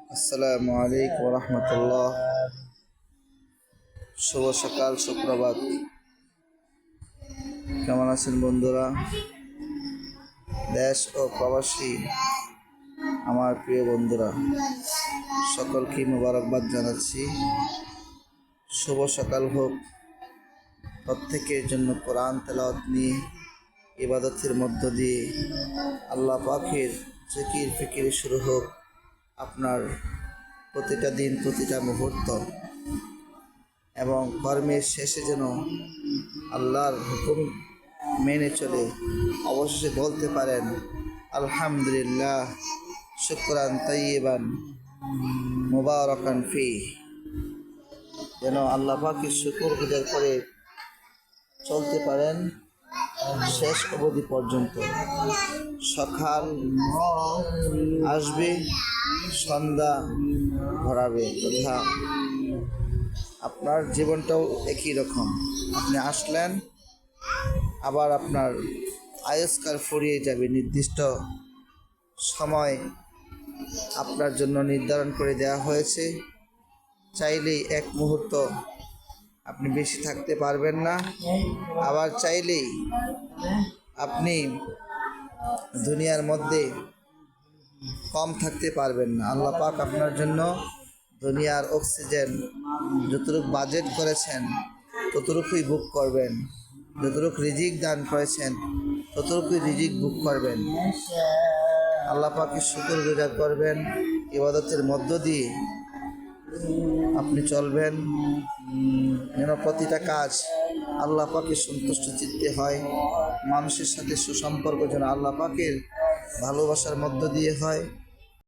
আসসালামু আলাইকুম রহমতুল্লাহ। শুভ সকাল, সুপ্রভাত। কেমন আছেন বন্ধুরা? দেশ ও প্রবাসী আমার প্রিয় বন্ধুরা, সকলকে মোবারকবাদ জানাচ্ছি। শুভ সকাল হোক। প্রত্যেকের জন্য কোরআন তেলাওয়াত নিয়ে ইবাদতের মধ্য দিয়ে আল্লাহ পাকের জিকির ফিকির শুরু হোক। আপনার প্রতিটা দিন, প্রতিটা মুহূর্ত এবং কর্মের শেষে যেন আল্লাহর হুকুম মেনে চলে অবশেষে বলতে পারেন আলহামদুলিল্লাহ, শুকরান তাইয়িবান মুবারাকান ফি। যেন আল্লাহ পাকের শুকর গুজার করে চলতে পারেন শেষ অবধি পর্যন্ত। সকাল আসবে, সন্ধ্যা ভরাবে, তথা আপনার জীবনটাও একই রকম। আপনি আসলেন, আবার আপনার আয়ুষ্কাল ফুরিয়ে যাবে। নির্দিষ্ট সময় আপনার জন্য নির্ধারণ করে দেওয়া হয়েছে। চাইলেই এক মুহূর্ত আপনি বেশি থাকতে পারবেন না, আবার চাইলেই আপনি দুনিয়ার মধ্যে কম থাকতে পারবেন না। আল্লাহ পাক আপনার জন্য দুনিয়ার অক্সিজেন যতটুকু বাজেট করেছেন ততটুকুই বুক করবেন, যতটুকু রিজিক দান করেছেন ততটুকুই রিজিক বুক করবেন। আল্লাহ পাকের শুকর গুজার করবেন, ইবাদতের মধ্য দিয়ে আপনি চলবেন যেন প্রতিটা কাজ আল্লাহ পাকের সন্তুষ্ট চিত্তে হয়। মানুষের সাথে সুসম্পর্ক যেন আল্লাহ পাকের ভালোবাসার মধ্য দিয়ে হয়।